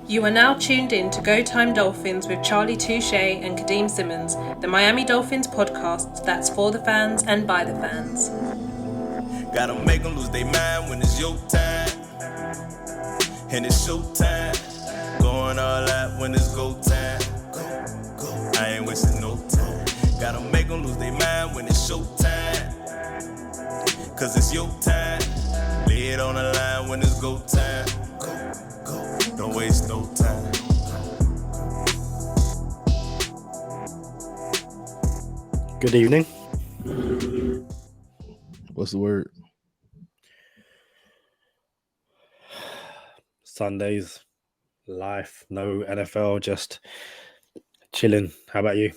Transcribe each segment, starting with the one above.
You are now tuned in to Go Time Dolphins with Charlie Touche and Kadeem Simmons, the Miami Dolphins podcast that's for the fans and by the fans. Gotta make them lose their mind when it's your time. And it's show time. Going all out when it's go time. Go. I ain't wasting no time. Gotta make them lose their mind when it's show time. Cause it's your time. Lay it on the line when it's go time. Go. Don't waste no time. Good evening. What's the word? Sundays, life, no NFL, just chilling. How about you?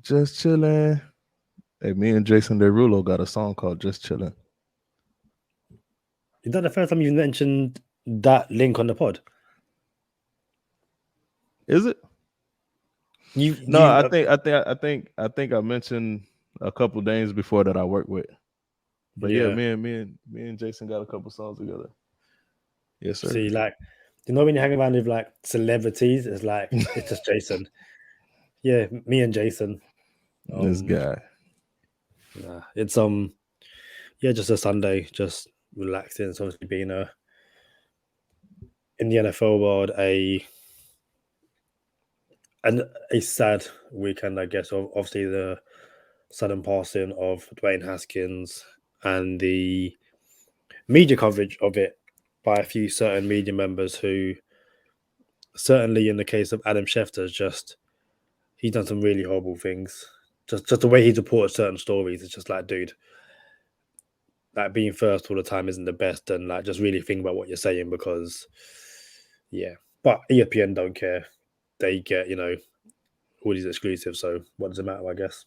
Just chilling. Hey, me and Jason Derulo got a song called Just Chilling. Is that the first time you mentioned that link on the pod? Is it? I think I mentioned a couple days before that I worked with. But yeah, me and Jason got a couple songs together. Yes, sir. See, like, you know when you hang around with like celebrities, it's like it's just Jason. Yeah, me and Jason. This guy. Nah, it's just a Sunday, just relaxing. It's obviously been in the NFL world a sad weekend, I guess. Obviously, the sudden passing of Dwayne Haskins and the media coverage of it by a few certain media members who, certainly in the case of Adam Schefter, he's done some really horrible things. Just the way he reports certain stories, it's just like, dude, like being first all the time isn't the best, and like just really think about what you're saying because, yeah. But ESPN don't care; they get all these exclusives. So what does it matter? I guess.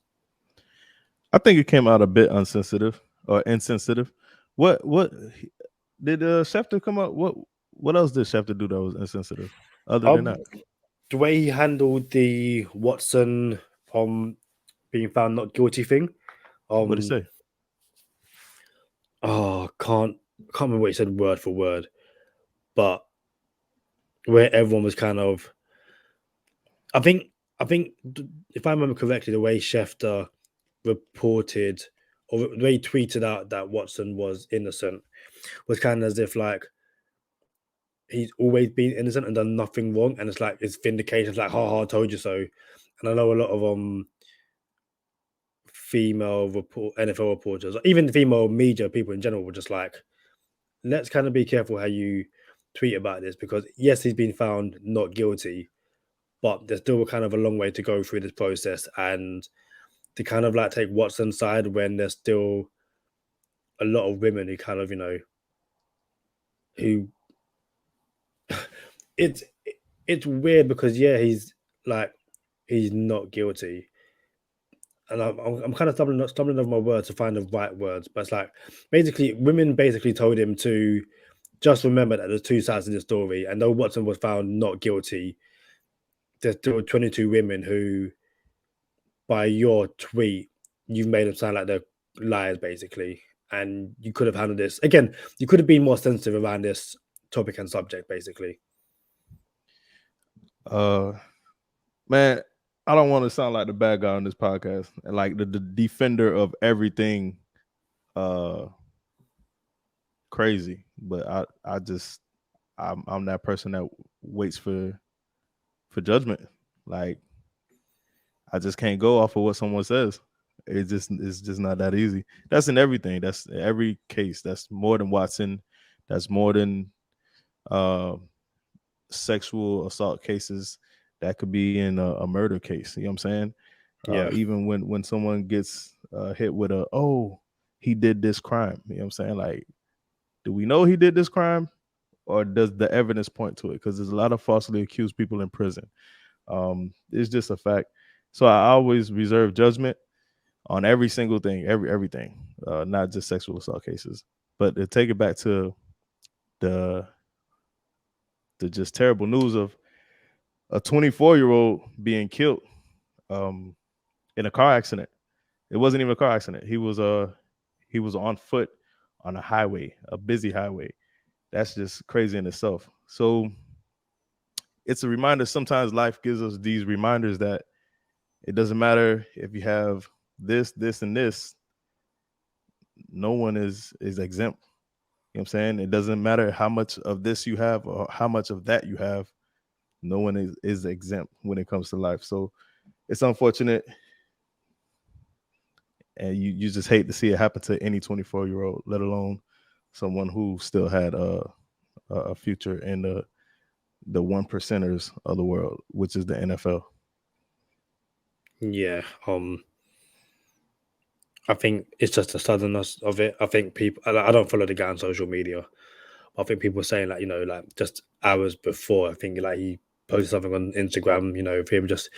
I think it came out a bit insensitive. What did Schefter come up? What else did Schefter do that was insensitive? Other than that, the way he handled the Watson being found not guilty thing. What did he say? Oh, can't remember what he said word for word, but where everyone was kind of, I think if I remember correctly, the way Schefter reported or the way he tweeted out that Watson was innocent was kind of as if like he's always been innocent and done nothing wrong, and it's like it's vindication. It's like, ha, I told you so. And I know a lot of female NFL reporters, even female media people in general, were just like, let's kind of be careful how you tweet about this because yes, he's been found not guilty, but there's still kind of a long way to go through this process, and to kind of like take Watson's side when there's still a lot of women who kind of who it's weird because he's not guilty, and I'm kind of stumbling over my words to find the right words, but it's like women basically told him to just remember that there's two sides to the story, and though Watson was found not guilty, there's still 22 women who, by your tweet, you've made them sound like they're liars, basically, and you could have handled this again. You could have been more sensitive around this topic and subject, basically. Man, I don't want to sound like the bad guy on this podcast and like the defender of everything crazy, but I'm that person that waits for judgment. Like I just can't go off of what someone says. It's just not that easy. That's in everything. That's every case. That's more than Watson. That's more than sexual assault cases. That could be in a murder case. You know what I'm saying? Yeah. Even when someone gets hit with he did this crime. You know what I'm saying? Like, do we know he did this crime, or does the evidence point to it? Because there's a lot of falsely accused people in prison. It's just a fact. So I always reserve judgment on every single thing, everything, not just sexual assault cases. But to take it back to the just terrible news of a 24-year-old being killed in a car accident. It wasn't even a car accident. He was on foot on a highway, a busy highway. That's just crazy in itself. So it's a reminder. Sometimes life gives us these reminders that it doesn't matter if you have this, and this. No one is exempt. You know what I'm saying? It doesn't matter how much of this you have or how much of that you have. No one is exempt when it comes to life. So it's unfortunate. And you just hate to see it happen to any 24-year-old, let alone someone who still had a future in the 1%ers of the world, which is the NFL. Yeah. I think it's just the suddenness of it. I think people, I don't follow the guy on social media. I think people were saying, like, like just hours before, I think like he posted something on Instagram, of him just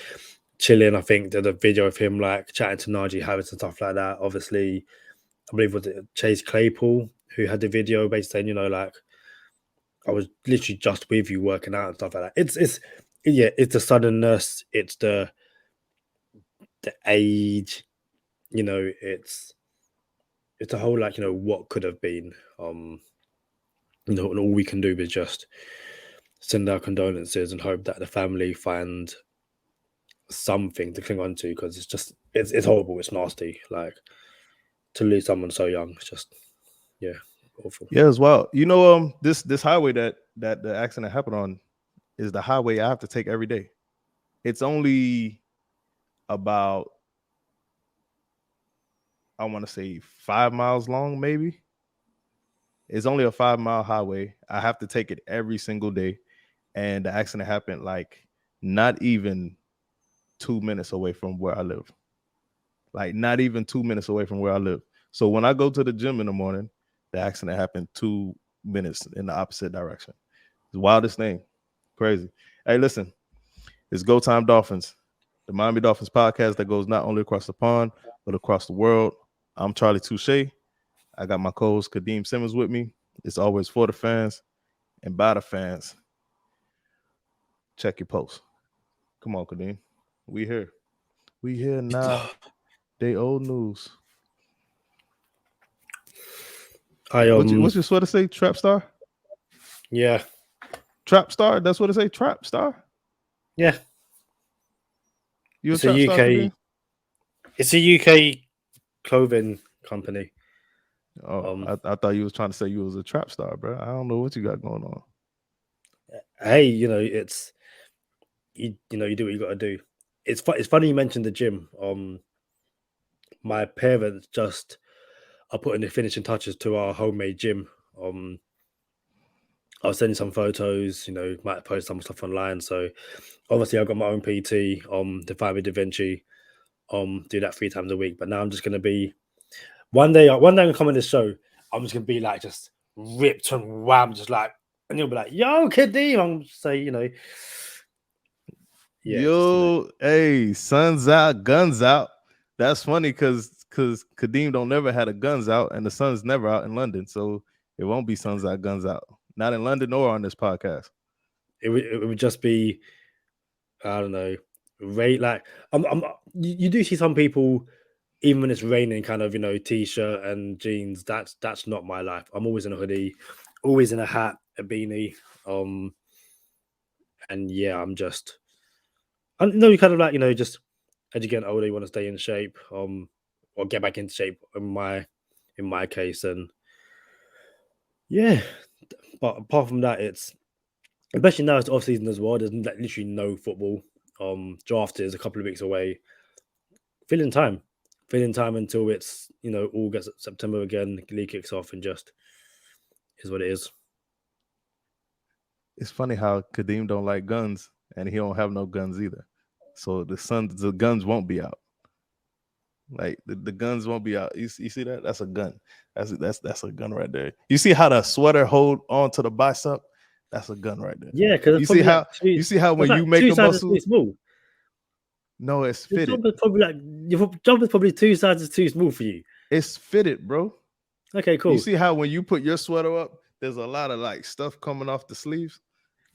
chilling. I think there's a video of him like chatting to Najee Harris and stuff like that. Obviously, I believe it was Chase Claypool who had the video basically saying, like, I was literally just with you working out and stuff like that. It's the suddenness, it's the age, it's the whole like, what could have been. And all we can do is just send our condolences and hope that the family find something to cling on to, because it's horrible, it's nasty. Like, to lose someone so young, it's just awful. Yeah, as well. This highway that the accident happened on is the highway I have to take every day. It's only about, I want to say 5 miles long, maybe. It's only a 5-mile highway. I have to take it every single day. And the accident happened like not even 2 minutes away from where I live. Like not even 2 minutes away from where I live. So when I go to the gym in the morning, the accident happened 2 minutes in the opposite direction. It's the wildest thing. Crazy. Hey, listen, it's Go Time Dolphins, the Miami Dolphins podcast that goes not only across the pond, but across the world. I'm Charlie Touche. I got my co-host Kadeem Simmons with me. It's always for the fans and by the fans. Check your post. Come on, Kadeem. We here. We here now. They old news. What's your sweater say? Trap star? Yeah. Trap star? That's what it say? Trap star? Yeah. You a trap star, Kadeem? It's a UK clothing company. Oh, I thought you was trying to say you was a trap star, bro. I don't know what you got going on. Hey, it's you do what you got to do. It's funny you mentioned the gym. My parents just are putting the finishing touches to our homemade gym. I'll send you some photos. Might post some stuff online. So obviously I've got my own PT. The Family Da Vinci. Do that 3 times a week. But now I'm just gonna be one day I'm gonna come on this show. I'm just gonna be like just ripped and wham, just like, and you'll be like, "Yo, Kadeem," I'm say, yeah. Yo, hey, sun's out, guns out. That's funny because Kadeem don't never had a guns out, and the sun's never out in London, so it won't be suns out, guns out. Not in London or on this podcast. It would just be, I don't know, like you do see some people, even when it's raining, kind of, t-shirt and jeans. That's not my life. I'm always in a hoodie, always in a hat, a beanie. And yeah, I know you kind of like, just as you get older, you want to stay in shape, or get back into shape in my case. And yeah, but apart from that, it's, especially now it's off season as well. There's literally no football. Draft is a couple of weeks away. Filling time until it's August, September again. The league kicks off, and just is what it is. It's funny how Kadeem don't like guns, and he don't have no guns either. So the guns won't be out. Like the guns won't be out. You see that? That's a gun. That's a gun right there. You see how the sweater hold on to the bicep? That's a gun right there. Yeah, because you see how when you make a muscle, too small. No, it's fitted. Your jumper's probably 2 sizes too small for you. It's fitted, bro. Okay, cool. You see how when you put your sweater up, there's a lot of like stuff coming off the sleeves.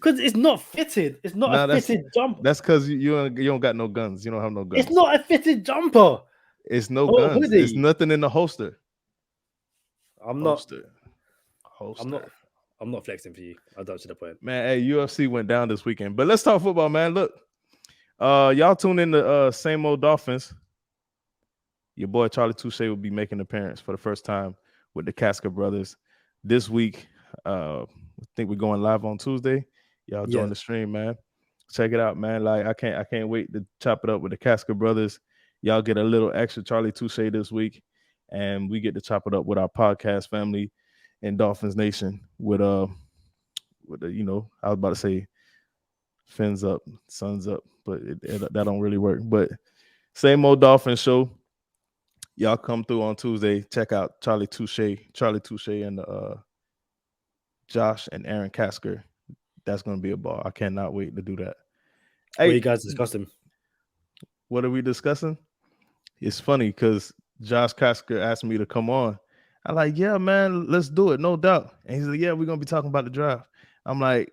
Because it's not fitted. It's not a fitted jumper. That's because you don't got no guns. You don't have no guns. It's not a fitted jumper. It's no guns. There's nothing in the holster. I'm I'm not flexing for you. I don't see the point. Man, hey, UFC went down this weekend. But let's talk football, man. Look, y'all tune in to Same Old Dolphins. Your boy Charlie Touche will be making an appearance for the first time with the Casca brothers this week. I think we're going live on Tuesday. Y'all join the stream, man. Check it out, man. Like I can't wait to chop it up with the Casca brothers. Y'all get a little extra Charlie Touche this week, and we get to chop it up with our podcast family in Dolphins Nation with the, you know, I was about to say fins up, suns up, but that don't really work. But Same Old Dolphins show. Y'all come through on Tuesday. Check out Charlie Touche, and Josh and Aaron Casker. That's gonna be a ball. I cannot wait to do that. Hey, what are you guys discussing? What are we discussing? It's funny because Josh Casker asked me to come on. I'm like, yeah, man, let's do it, no doubt. And he's like, yeah, we're gonna be talking about the draft. I'm like,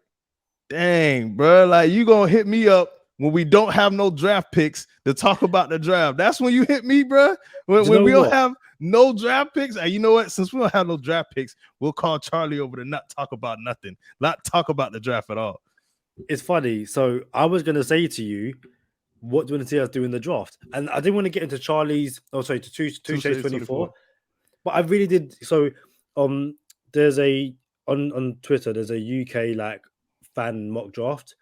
dang, bro, like you gonna hit me up when we don't have no draft picks to talk about the draft. That's when you hit me, bro. When we don't have no draft picks. And you know what? Since we don't have no draft picks, we'll call Charlie over to not talk about nothing, not talk about the draft at all. It's funny. So I was going to say to you, what do you want to see us do in the draft? And I didn't want to get into Charlie's, to Touche's 24. But I really did. So there's on Twitter, there's a UK like fan mock draft.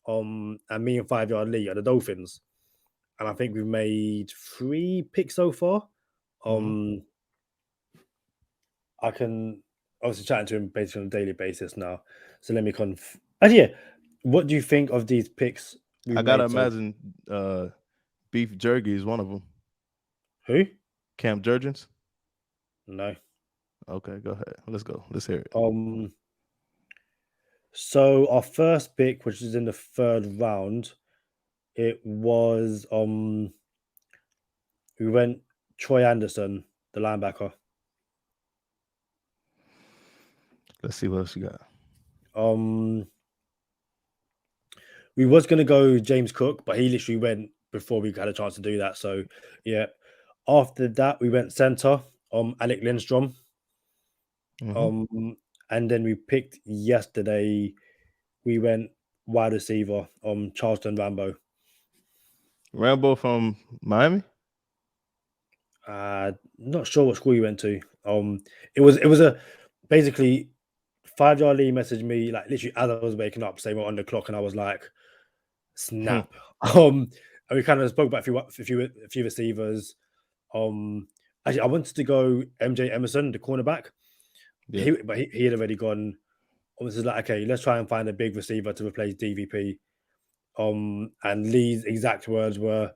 And me and 5 Yard Lee are the Dolphins, and I think we've made 3 picks so far. I can obviously chatting to him basically on a daily basis now. So let me what do you think of these picks? I gotta imagine Beef Jerky is one of them. Who? Cam Jurgens? No. Okay, go ahead. Let's go. Let's hear it. So our first pick, which is in the 3rd round, it was we went Troy Anderson, the linebacker. Let's see what else you got. We was gonna go James Cook, but he literally went before we had a chance to do that. So yeah. After that, we went center, Alec Lindstrom. And then we picked yesterday. We went wide receiver, Charleston Rambo. Rambo from Miami? Not sure what school you went to. It was a basically 5 Yard Lee messaged me like literally as I was waking up, saying we're on the clock, and I was like, snap. And we kind of spoke about a few receivers. Actually, I wanted to go MJ Emerson, the cornerback. Yeah. But he had already gone. This is like, okay, let's try and find a big receiver to replace DVP. And Lee's exact words were,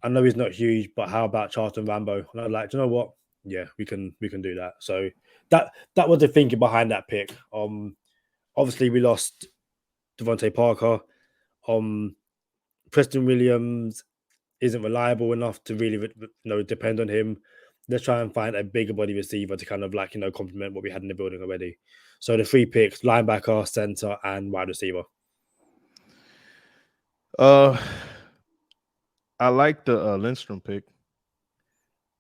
I know he's not huge, but how about Charlton Rambo? And I was like, do you know what? Yeah, we can do that. So that was the thinking behind that pick. Obviously we lost Devontae Parker. Preston Williams isn't reliable enough to really depend on him. Let's try and find a bigger body receiver to kind of complement what we had in the building already. So the 3 picks: linebacker, center, and wide receiver. I like the Lindstrom pick.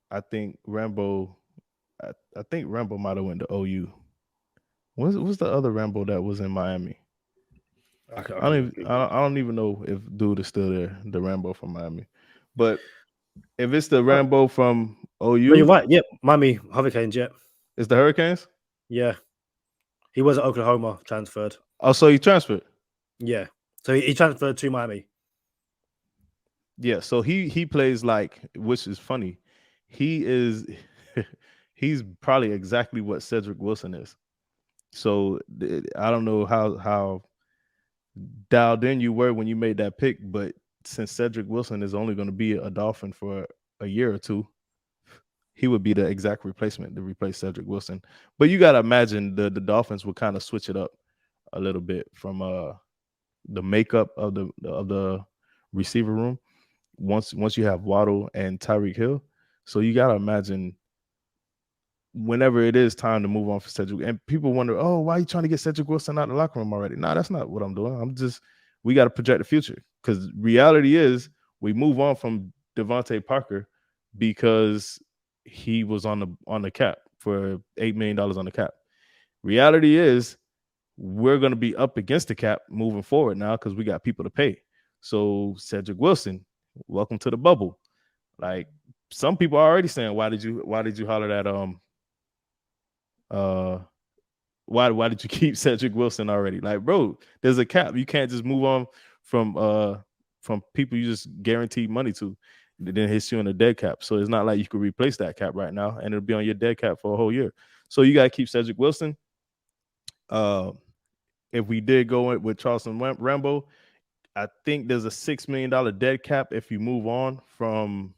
I think Rambo. I think Rambo might have went to OU. What's the other Rambo that was in Miami? I don't even know if dude is still there. The Rambo from Miami, but if it's the Rambo from OU, no, you're right. Yep, Miami Hurricanes. Yep, it's the Hurricanes. Yeah, he was at Oklahoma, transferred. Oh, so he transferred. Yeah, so he transferred to Miami. Yeah, so he plays which is funny. He's probably exactly what Cedric Wilson is. So I don't know how dialed in you were when you made that pick, but since Cedric Wilson is only going to be a Dolphin for a year or 2, he would be the exact replacement to replace Cedric Wilson. But you got to imagine the Dolphins would kind of switch it up a little bit from the makeup of the receiver room once you have Waddle and Tyreek Hill. So you got to imagine whenever it is time to move on for Cedric, and people wonder, oh, why are you trying to get Cedric Wilson out of the locker room already? Nah, that's not what I'm doing. We got to project the future, because reality is we move on from Devontae Parker because he was on the cap for $8 million on the cap. Reality is we're going to be up against the cap moving forward now because we got people to pay. So Cedric Wilson, welcome to the bubble. Like some people are already saying, why did you holler that why did you keep Cedric Wilson already? Like, bro, there's a cap. You can't just move on from people you just guaranteed money to. It then hits you on a dead cap. So it's not like you could replace that cap right now and it'll be on your dead cap for a whole year. So you got to keep Cedric Wilson. If we did go with Charleston Rambo, I think there's a $6 million dead cap if you move on from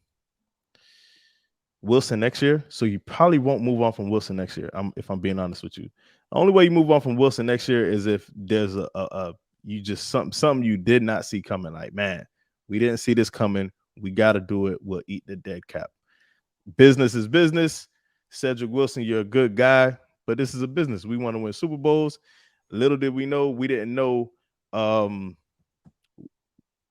Wilson next year. So you probably won't move on from Wilson next year. If I'm being honest with you, the only way you move on from Wilson next year is if there's a you just something you did not see coming. Like, man, we didn't see this coming. We got to do it. We'll eat the dead cap. Business is business. Cedric Wilson, you're a good guy, but this is a business. We want to win Super Bowls. Little did we know, we didn't know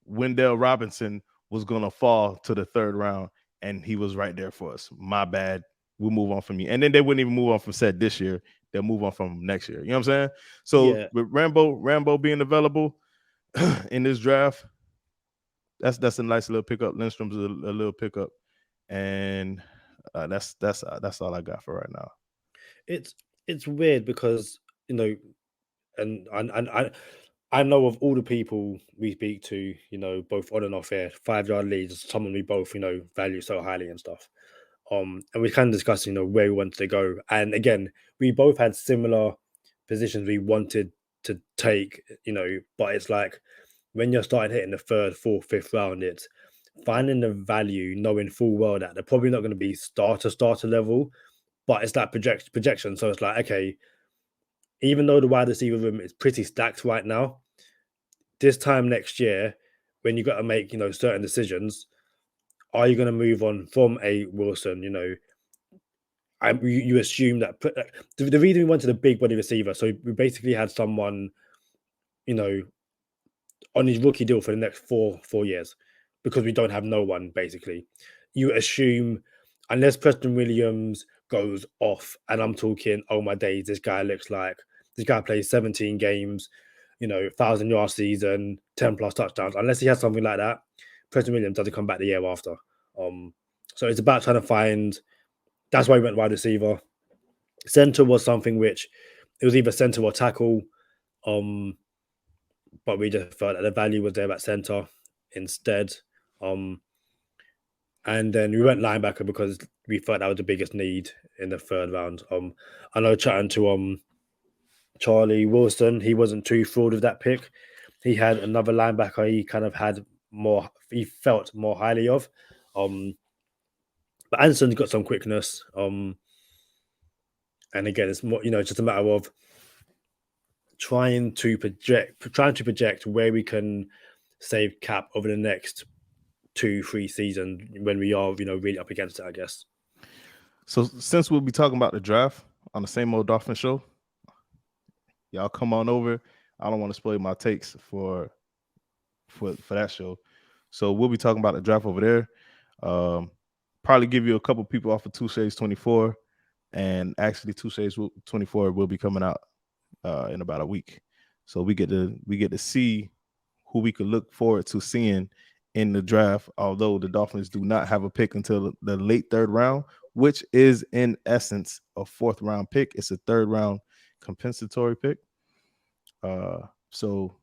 Wendell Robinson was going to fall to the third round, and he was right there for us. My bad. We'll move on from you. And then they wouldn't even move on from Ced this year. They'll move on from next year. You know what I'm saying? So with Rambo being available in this draft, that's a nice little pickup. Lindstrom's a little pickup, and that's all I got for right now. It's weird because, you know, and I know of all the people we speak to, you know, both on and off air, 5-yard leads, someone we both, you know, value so highly and stuff. And we kind of discussed, you know, where we wanted to go. And again, we both had similar positions we wanted to take, you know, but it's like when you're starting hitting the third, fourth, fifth round, it's finding the value, knowing full well that they're probably not going to be starter level, but it's that projection. So it's like, okay, even though the wide receiver room is pretty stacked right now, this time next year, when you got to make, you know, certain decisions, are you going to move on from a Wilson? You know, you assume that the reason we wanted a big body receiver, so we basically had someone, you know, on his rookie deal for the next four years, because we don't have no one basically. You assume unless Preston Williams goes off, and I'm talking, oh my days, this guy plays 17 games, you know, 1,000-yard season, 10 plus touchdowns. Unless he has something like that, Preston Williams doesn't come back the year after. So it's about trying to find. That's why we went wide receiver. Center was something which it was either center or tackle, but we just felt that the value was there at center instead. And then we went linebacker because we felt that was the biggest need in the third round. I know chatting to Charlie Wilson, he wasn't too thrilled with that pick. He had another linebacker he felt more highly of. But Anderson's got some quickness. And again, it's more, you know, just a matter of trying to project where we can save cap over the next 2-3 seasons when we are, you know, really up against it, I guess. So since we'll be talking about the draft on the same old Dolphin show, y'all come on over. I don't want to spoil my takes for that show. So we'll be talking about the draft over there. Probably give you a couple people off of Two Shades 24, and actually Two Shades 24 will be coming out in about a week. So we get to see who we could look forward to seeing in the draft, although the Dolphins do not have a pick until the late third round, which is in essence a fourth round pick. It's a third round compensatory pick. So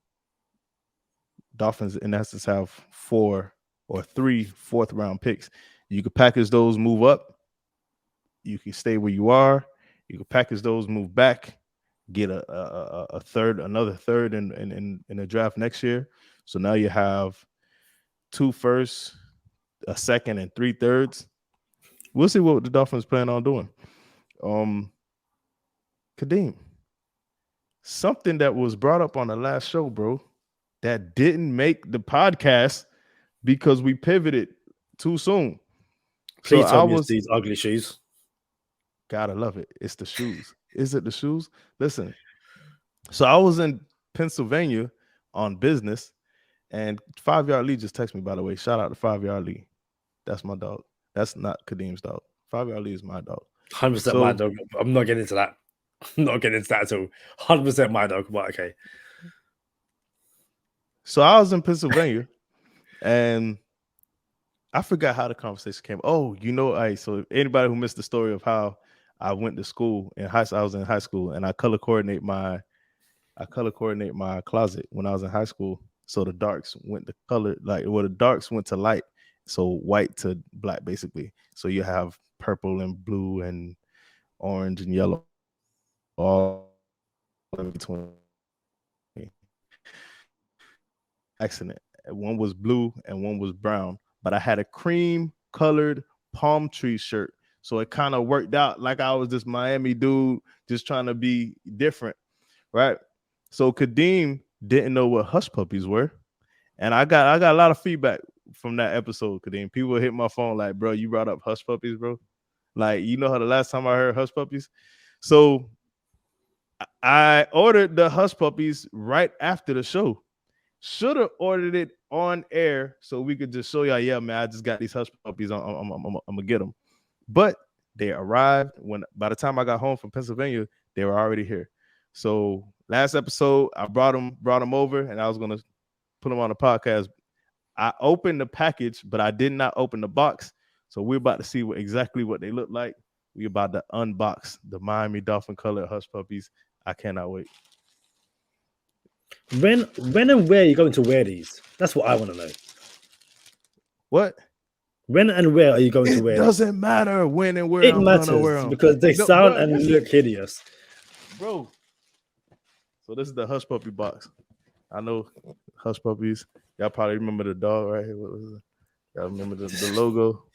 Dolphins in essence have 4 or 3 fourth round picks. You could package those, move up. You can stay where you are. You can package those, move back, get another third in the draft next year. So now you have 2 firsts, a second, and 3 thirds. We'll see what the Dolphins plan on doing. Kadeem, something that was brought up on the last show, bro, that didn't make the podcast because we pivoted too soon. Please tell me it's these ugly shoes. Gotta love it. It's the shoes. Is it the shoes? Listen, so I was in Pennsylvania on business, and 5-Yard Lee just texted me, by the way. Shout out to 5-Yard Lee. That's my dog. That's not Kadeem's dog. 5-Yard Lee is my dog. 100% my dog. I'm not getting into that. Not getting into that at all. 100% my dog, but okay. So I was in Pennsylvania, and I forgot how the conversation came. Oh, so anybody who missed the story of how I went to school in high school, I was in high school, and I color coordinate my closet when I was in high school. So the darks went to color, the darks went to light, so white to black, basically. So you have purple and blue and orange and yellow all in between. Accident. One was blue and one was brown, but I had a cream colored palm tree shirt. So it kind of worked out like I was this Miami dude just trying to be different, right? So Kadeem didn't know what hush puppies were. And I got a lot of feedback from that episode, Kadeem. People hit my phone like, bro, you brought up hush puppies, bro. Like, you know how the last time I heard hush puppies? So I ordered the hush puppies right after the show. Should have ordered it on air so we could just show y'all, yeah, man, I just got these hush puppies. I'm gonna get them. But they arrived by the time I got home from Pennsylvania, they were already here. So last episode, I brought them over, and I was gonna put them on the podcast. I opened the package, but I did not open the box. So we're about to see exactly what they look like. We're about to unbox the Miami Dolphin colored hush puppies. I cannot wait. When and where are you going to wear these? That's what I want to know. What? When and where are you going to wear them? It doesn't matter when and where I'm going to wear them. Because they sound and look hideous. Bro. So this is the hush puppy box. I know hush puppies. Y'all probably remember the dog right here. What was it? Y'all remember the logo?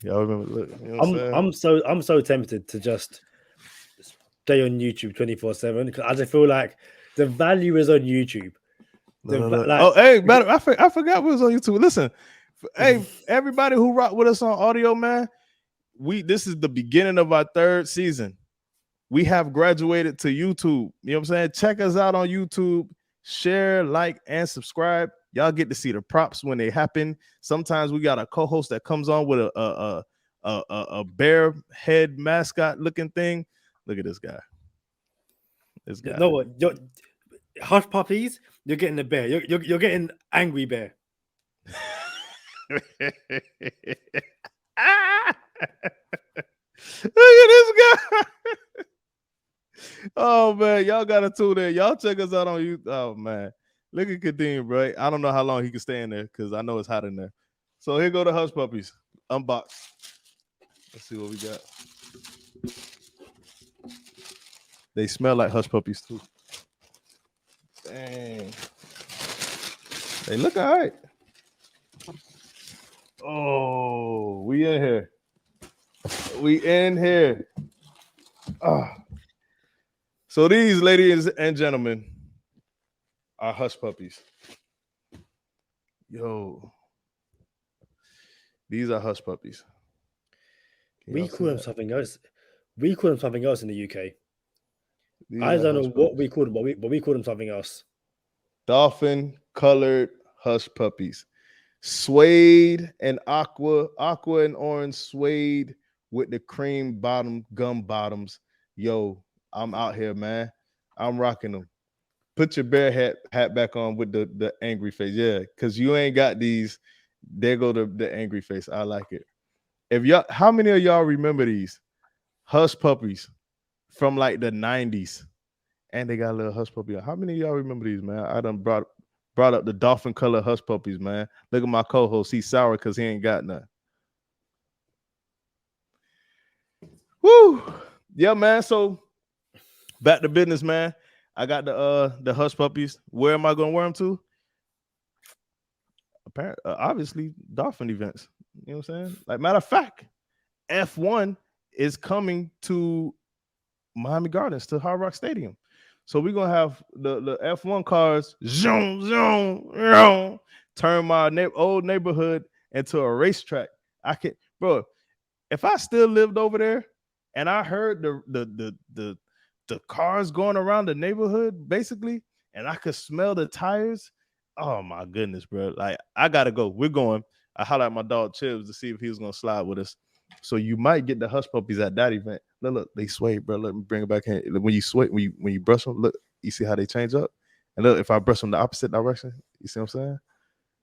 Y'all remember? Look, you know I'm so tempted to just stay on YouTube 24/7 because I just feel like the value is on YouTube. I forgot we was on YouTube. Listen, hey, everybody who rock with us on audio, man. This is the beginning of our 3rd season. We have graduated to YouTube. You know what I'm saying? Check us out on YouTube. Share, like, and subscribe. Y'all get to see the props when they happen. Sometimes we got a co-host that comes on with a bear head mascot looking thing. Look at this guy. This guy. You know what? Hush puppies, you're getting the bear. You're getting angry bear. Look at this guy. Oh man, y'all gotta tune in. Y'all check us out on YouTube. Oh man, look at Kadeem, bro. I don't know how long he can stay in there because I know it's hot in there. So here go the hush puppies. Unbox. Let's see what we got. They smell like hush puppies too. Dang. They look all right. Oh, we in here. We in here. So these, ladies and gentlemen, are hush puppies. Yo. These are hush puppies. We call them something else. We call them something else in the UK. I don't know what we call them, but we call them something else. Dolphin colored hush puppies. Suede and aqua and orange suede with the cream gum bottoms. Yo, I'm out here, man. I'm rocking them. Put your bear hat back on with the angry face. Yeah, because you ain't got these. There go the angry face. I like it. How many of y'all remember these hush puppies from like the 90s? And they got a little hush puppy. How many of y'all remember these, man? I done brought up the dolphin color hush puppies, man. Look at my co-host. He's sour because he ain't got none. Woo! Yeah, man. So back to business, man. I got the hush puppies. Where am I gonna wear them to? Apparently, obviously, dolphin events. You know what I'm saying? Like, matter of fact, F1 is coming to Miami Gardens, to Hard Rock Stadium. So we're gonna have the F1 cars zoom, turn my old neighborhood into a racetrack. Bro, if I still lived over there and I heard the cars going around the neighborhood, basically, and I could smell the tires. Oh my goodness, bro. Like, I gotta go. We're going. I hollered at my dog Chips to see if he was gonna slide with us. So you might get the hush puppies at that event. Look, they sway, bro. Let me bring it back in. When you sway, when you brush them, look, you see how they change up. And look, if I brush them the opposite direction, you see what I'm saying?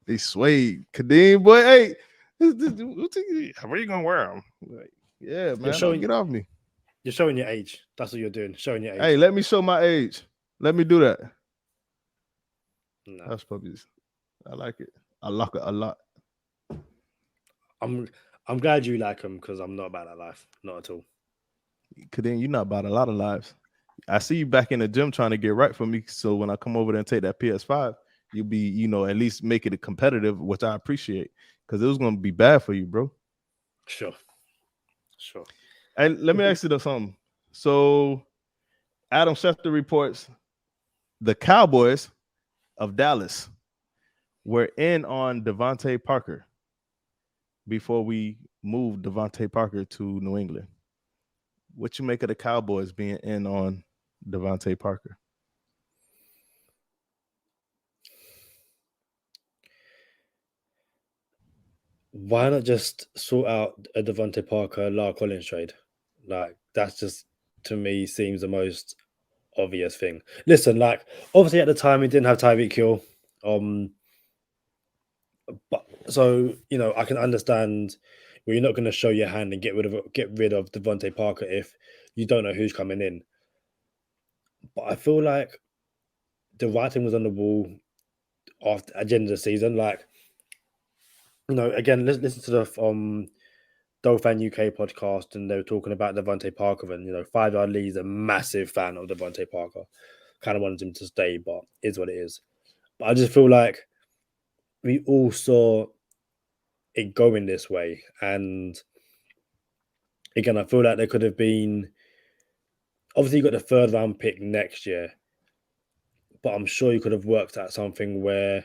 They sway. Kadeem, boy, hey, where you gonna wear them? Like, yeah, man, don't get off me. You're showing your age. That's what you're doing. Showing your age. Hey, let me show my age. Let me do that. No. Hush puppies. I like it. I like it a lot. I'm glad you like them because I'm not about that life. Not at all. Kadeem, you're not about a lot of lives. I see you back in the gym trying to get right for me. So when I come over there and take that PS5, you'll be, at least make it a competitive, which I appreciate, because it was going to be bad for you, bro. Sure. And let me ask you something. So Adam Schefter reports the Cowboys of Dallas were in on Devontae Parker before we moved Devontae Parker to New England. What you make of the Cowboys being in on Devontae Parker? Why not just sort out a Devontae Parker, Lara Collins trade? Like, that's just, to me, seems the most obvious thing. Listen, like, obviously at the time we didn't have Tyreek Hill. But so, I can understand where you're not going to show your hand and get rid of Devontae Parker if you don't know who's coming in. But I feel like the writing was on the wall at the end of the season. Like, again, listen to the Dolphin UK podcast, and they were talking about Devontae Parker, and 5 Yard Lee's a massive fan of Devontae Parker. Kind of wanted him to stay, but is what it is. But I just feel like we all saw it going this way, and again, I feel like there could have been. Obviously, you got the 3rd round pick next year, but I'm sure you could have worked out something where,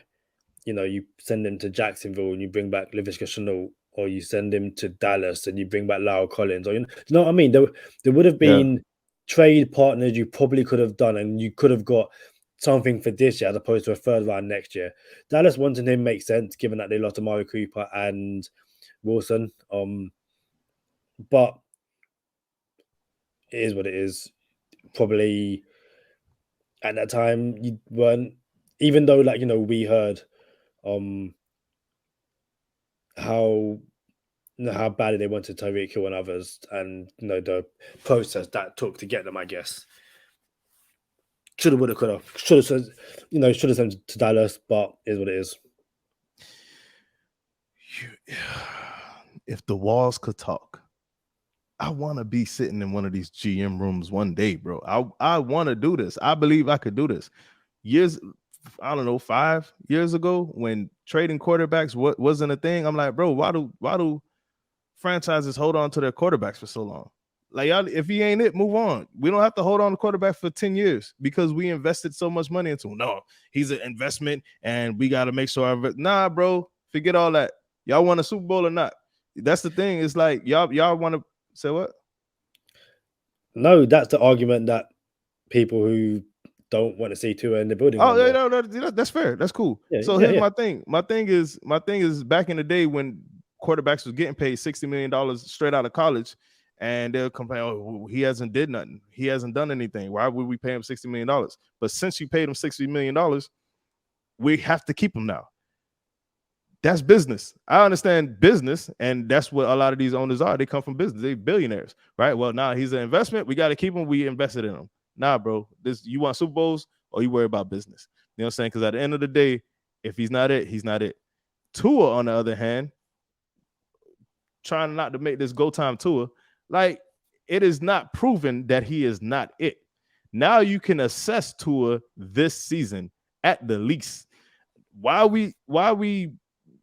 you send him to Jacksonville and you bring back Laviska Shenault, or you send him to Dallas and you bring back Lara Collins, or you know what I mean? There would have been trade partners you probably could have done, and you could have got something for this year as opposed to a 3rd round next year. Dallas wanting him makes sense given that they lost Amari Cooper and Wilson. But it is what it is. Probably at that time you weren't, even though we heard how badly they wanted Tyreek Hill and others, and the process that took to get them. I guess should have, would have, could have, should have sent to Dallas, but is what it is. If the walls could talk, I want to be sitting in one of these GM rooms one day, bro. I want to do this. I believe I could do this. I don't know, 5 years ago when trading quarterbacks wasn't a thing, I'm like, bro, why do franchises hold on to their quarterbacks for so long? Like, y'all, if he ain't it, move on. We don't have to hold on to quarterback for 10 years because we invested so much money into him. No, he's an investment and we got to make sure. Nah, bro, forget all that. Y'all want a Super Bowl or not? That's the thing. It's like, y'all want to say what? No, that's the argument that people who don't want to see Tua in the building. Oh, no, that's fair. That's cool. Yeah, so here's my thing. My thing is back in the day when quarterbacks was getting paid $60 million straight out of college, and they'll complain, oh, he hasn't did nothing. He hasn't done anything. Why would we pay him $60 million? But since you paid him $60 million, we have to keep him now. That's business. I understand business, and that's what a lot of these owners are. They come from business. They're billionaires, right? Well, now he's an investment. We got to keep him. We invested in him. Nah, bro. You want Super Bowls or you worry about business? You know what I'm saying? Because at the end of the day, if he's not it, he's not it. Tua, on the other hand, trying not to make this go time Tua, like, it is not proven that he is not it. Now you can assess Tua this season at the least. Why we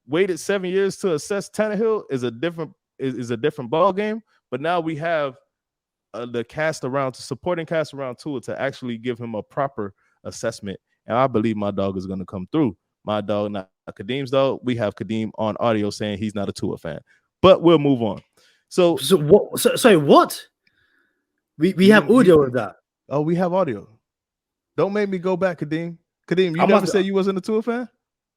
waited 7 years to assess Tannehill is a different ball game. But now we have the supporting cast around Tua to actually give him a proper assessment, and I believe my dog is going to come through. My dog, not Kadeem's dog. We have Kadeem on audio saying he's not a Tua fan, but we'll move on. So what? So what? We have audio of that. Oh, we have audio. Don't make me go back, Kadeem. Kadeem, you never said you wasn't a Tua fan?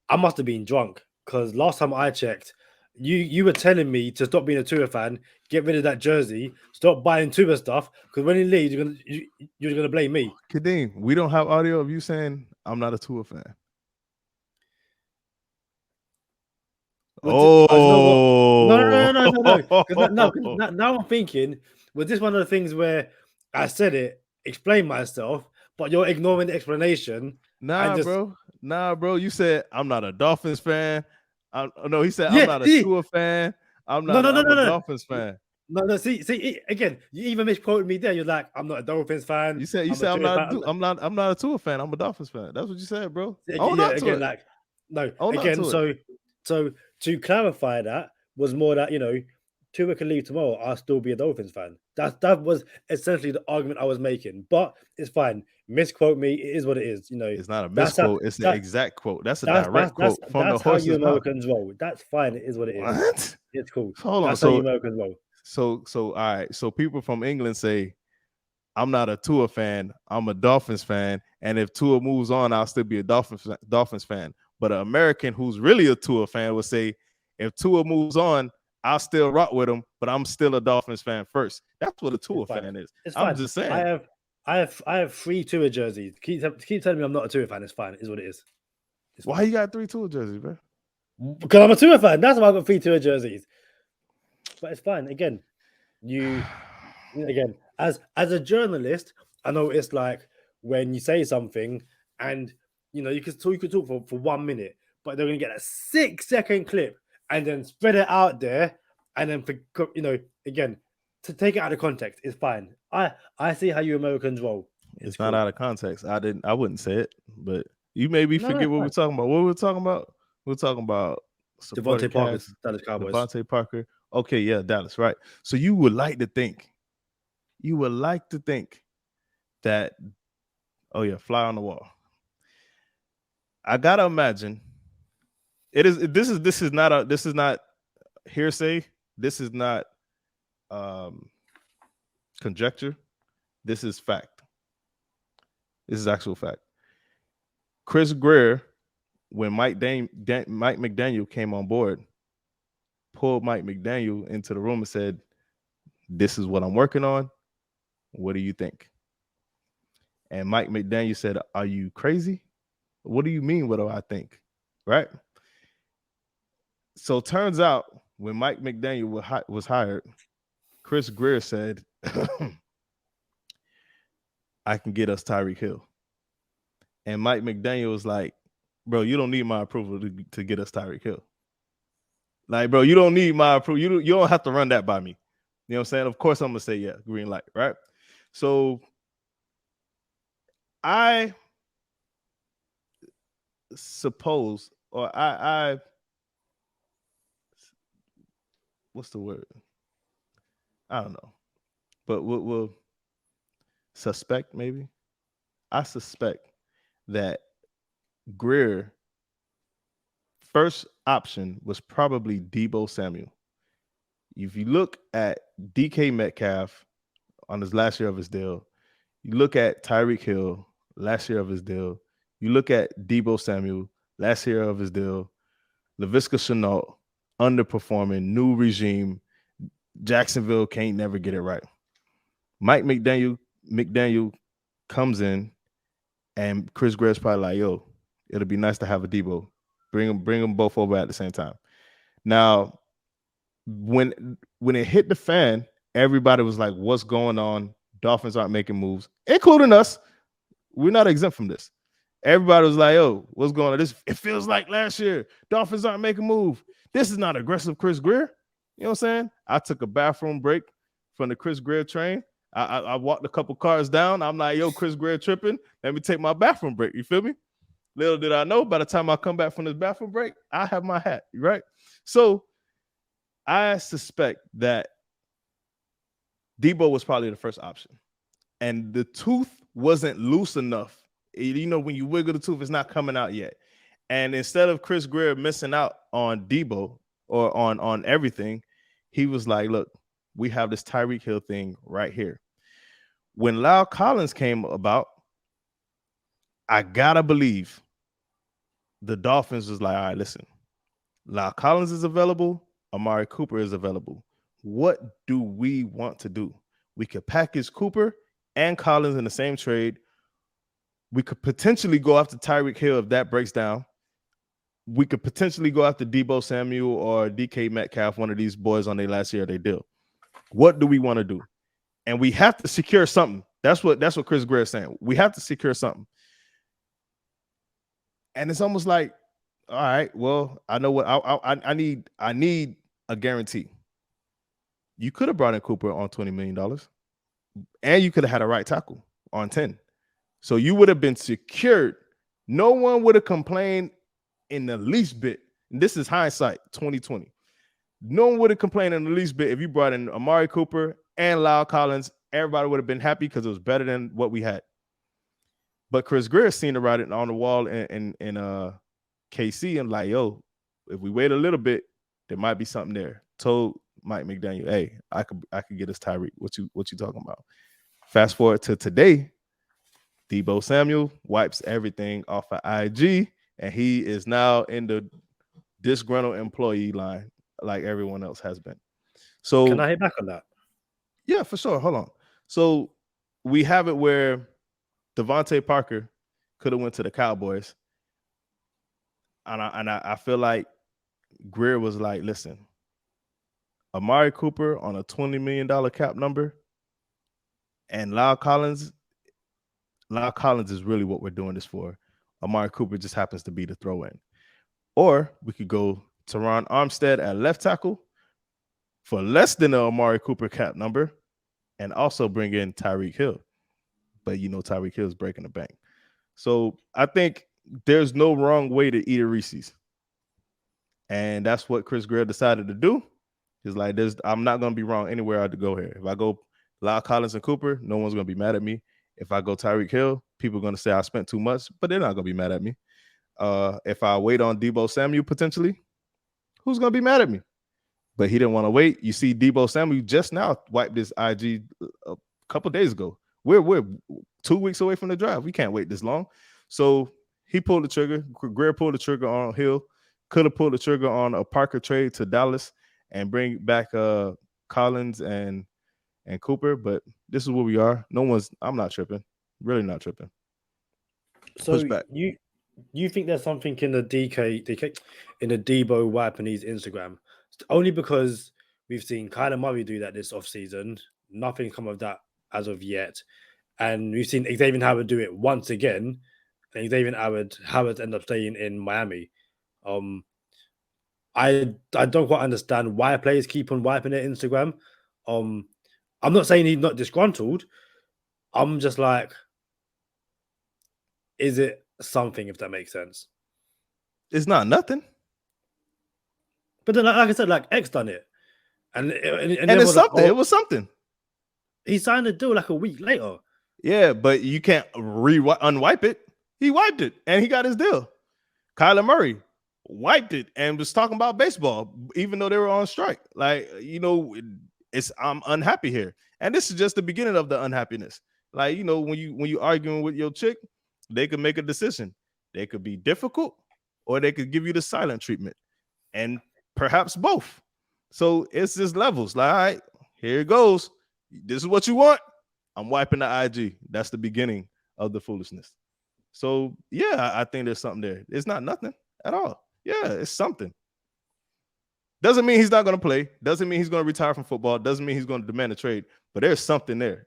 I must have been drunk because last time I checked, You were telling me to stop being a Tua fan, get rid of that jersey, stop buying Tua stuff, because when he leaves, you're gonna blame me. Kadeem, we don't have audio of you saying I'm not a Tua fan. I don't know what. Oh, No. Because now I'm thinking, was this one of the things where I said it, explain myself, but you're ignoring the explanation? Nah, bro. You said I'm not a Dolphins fan. No, he said I'm Yeah, not a see, Tua fan. I'm no, a no. Dolphins fan. No. See, again, you even misquoted me there. You're like, I'm not a Dolphins fan. You said I'm a I'm Tua not fan. I'm not a Tua fan. I'm a Dolphins fan. That's what you said, bro. Own Yeah, up to again, it. like, no, Own up again. to it. So to clarify, that was more that Tua can leave tomorrow. I'll still be a Dolphins fan. That was essentially the argument I was making. But it's fine. Misquote me. It is what it is. It's not a That's how misquote. It's the that exact quote. That's a direct that's quote from the how you horse's mouth. Americans roll. That's fine. It is what it is. What? It's cool. Hold on. That's how you Americans roll. So all right. So people from England say, I'm not a Tua fan. I'm a Dolphins fan. And if Tua moves on, I'll still be a Dolphins fan. But an American who's really a Tua fan would say, if Tua moves on, I'll still rock with him, but I'm still a Dolphins fan first. That's what a Tua fan is. It's I'm fine. just saying. I have 3 Tua jerseys. Keep telling me I'm not a Tua fan. It's fine. It is what it is. Why you got 3 Tua jerseys, man? Because I'm a Tua fan. That's why I got 3 Tua jerseys. But it's fine. Again, as a journalist, I know it's like when you say something and you could talk for 1 minute, but they're gonna get a 6-second clip and then spread it out there, and then again, to take it out of context is fine. I see how you Americans roll. It's not out of context. I wouldn't say it, but you maybe forget what we're talking about. What we're talking about? We're talking about Devontae Parker, Dallas Cowboys. Devontae Parker. Okay, yeah, Dallas, right. So you would like to think that, oh yeah, fly on the wall. I gotta imagine this is not hearsay. This is not conjecture. This is fact. This is actual fact. Chris Greer, when Mike McDaniel came on board, pulled Mike McDaniel into the room and said, "This is what I'm working on. What do you think?" And Mike McDaniel said, "Are you crazy? What do you mean? What do I think?" Right? So turns out when Mike McDaniel was hired, Chris Greer said, "I can get us Tyreek Hill." And Mike McDaniel was like, "Bro, you don't need my approval to get us Tyreek Hill. Like, bro, you don't need my approval. You don't have to run that by me." You know what I'm saying? Of course, I'm gonna say yeah, green light, right? So I suppose, or I what's the word? I don't know, but we'll suspect maybe. I suspect that Greer first option was probably Deebo Samuel. If you look at DK Metcalf on his last year of his deal, you look at Tyreek Hill last year of his deal, you look at Deebo Samuel last year of his deal, Laviska Shenault underperforming, new regime, Jacksonville can't never get it right. Mike McDaniel comes in, and Chris Greer's probably like, "Yo, it'll be nice to have a Deebo. Bring them both over at the same time." Now, when it hit the fan, everybody was like, "What's going on? Dolphins aren't making moves," including us. We're not exempt from this. Everybody was like, "Oh, what's going on? It feels like last year. Dolphins aren't making a move. This is not aggressive Chris Greer." You know what I'm saying? I took a bathroom break from the Chris Greer train. I walked a couple cars down. I'm like, "Yo, Chris Greer tripping. Let me take my bathroom break." You feel me? Little did I know, by the time I come back from this bathroom break, I have my hat, right? So I suspect that Deebo was probably the first option. And the tooth wasn't loose enough. You know, when you wiggle the tooth, it's not coming out yet. And instead of Chris Greer missing out on Deebo or on everything, he was like, "Look, we have this Tyreek Hill thing right here." When Lyle Collins came about, I gotta believe the Dolphins was like, "All right, listen, Lyle Collins is available. Amari Cooper is available. What do we want to do? We could package Cooper and Collins in the same trade. We could potentially go after Tyreek Hill if that breaks down. We could potentially go after Deebo Samuel or DK Metcalf, one of these boys on their last year of their deal. What do we want to do? And we have to secure something. That's what Chris Greer is saying. We have to secure something. And it's almost like, all right, well, I know what I need. I need a guarantee. You could have brought in Cooper on $20 million, and you could have had a right tackle on 10. So you would have been secured. No one would have complained in the least bit. And this is hindsight, 2020. No one would have complained in the least bit if you brought in Amari Cooper and Lyle Collins. Everybody would have been happy because it was better than what we had. But Chris Greer seen the writing on the wall in KC and like, yo, if we wait a little bit, there might be something there. Told Mike McDaniel, hey, I could get us Tyreek. What you talking about? Fast forward to today, Deebo Samuel wipes everything off of IG, and he is now in the disgruntled employee line like everyone else has been. So can I hit back on that? Yeah, for sure. Hold on. So we have it where Devontae Parker could have went to the Cowboys, and I feel like Greer was like, listen, Amari Cooper on a $20 million cap number, and Lyle Collins is really what we're doing this for. Amari Cooper just happens to be the throw-in. Or we could go Teron Armstead at left tackle for less than the Amari Cooper cap number, and also bring in Tyreek Hill. But you know Tyreek Hill is breaking the bank. So I think there's no wrong way to eat a Reese's. And that's what Chris Greer decided to do. He's like, I'm not going to be wrong anywhere I go here. If I go Lyle Collins and Cooper, no one's going to be mad at me. If I go Tyreek Hill, people are going to say I spent too much, but they're not going to be mad at me. If I wait on Deebo Samuel potentially, who's going to be mad at me? But he didn't want to wait. You see Deebo Samuel just now wiped his IG a couple days ago. We're 2 weeks away from the draft. We can't wait this long. So he pulled the trigger. Greer pulled the trigger on Hill. Could have pulled the trigger on a Parker trade to Dallas and bring back Collins and Cooper. But this is where we are. I'm not tripping. Really not tripping. So you think there's something in the DK in the Deebo wiping his Instagram? Only because we've seen Kyler Murray do that this offseason. Nothing's come of that as of yet. And we've seen Xavier Howard do it once again. And Xavier Howard end up staying in Miami. I don't quite understand why players keep on wiping their Instagram. I'm not saying he's not disgruntled. I'm just like, is it something, if that makes sense? It's not nothing. But then, like I said, like X done it. And it's something. It was something. He signed a deal like a week later. Yeah, but you can't unwipe it. He wiped it, and he got his deal. Kyler Murray wiped it and was talking about baseball, even though they were on strike. Like, you know, I'm unhappy here. And this is just the beginning of the unhappiness. Like, you know, when you arguing with your chick, they could make a decision. They could be difficult, or they could give you the silent treatment. And perhaps both. So it's just levels. Like, all right, here it goes. This is what you want. I'm wiping the IG. That's the beginning of the foolishness. So, yeah, I think there's something there. It's not nothing at all. Yeah, it's something. Doesn't mean he's not going to play. Doesn't mean he's going to retire from football. Doesn't mean he's going to demand a trade. But there's something there.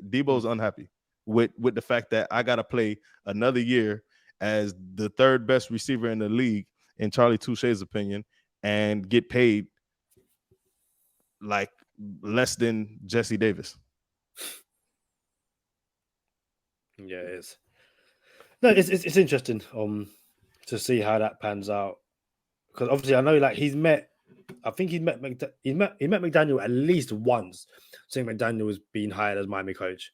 Deebo's unhappy with the fact that I got to play another year as the third best receiver in the league, in Charlie Touche's opinion, and get paid like less than Jesse Davis. Yeah, it is. No, it's interesting to see how that pans out, because obviously I know like he met McDaniel at least once, saying McDaniel was being hired as Miami coach,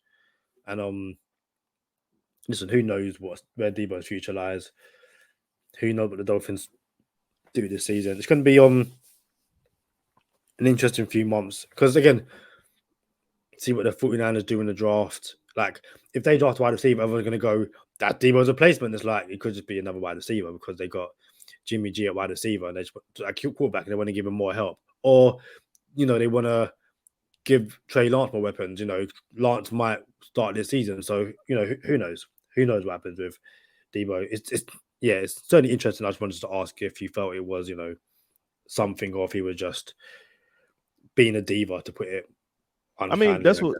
and listen, who knows where Deebo's future lies? Who knows what the Dolphins do this season? It's going to be an interesting few months, because again, see what the 49ers do in the draft. Like, if they draft a wide receiver, everyone's going to go, that Deebo's a replacement. It's like, it could just be another wide receiver because they got Jimmy G at wide receiver and they just a quarterback and they want to give him more help. or they want to give Trey Lance more weapons. Lance might start this season, so who knows? Who knows what happens with Debo? It's certainly interesting. I just wanted to ask if you felt it was something, or if he was just being a diva, to put it I mean, unfriendly. that's what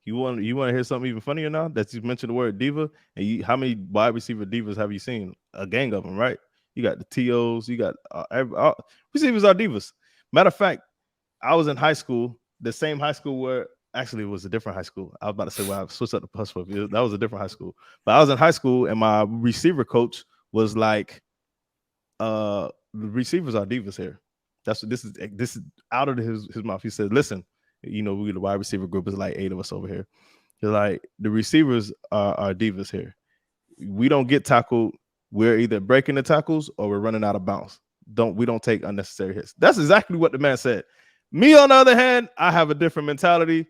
you want. You want to hear something even funnier now that you mentioned the word diva? And how many wide receiver divas have you seen? A gang of them, right? You got the TOs. You got receivers are divas. Matter of fact, I was in high school, the same high school where actually it was a different high school. I was about to say, well, I switched up the bus for that was a different high school. But I was in high school and my receiver coach was like, the receivers are divas here. This is out of his mouth. He said, listen, we the wide receiver group is like 8 of us over here. He's like, the receivers are divas here. We don't get tackled. We're either breaking the tackles or we're running out of bounds. We don't take unnecessary hits. That's exactly what the man said. Me, on the other hand, I have a different mentality.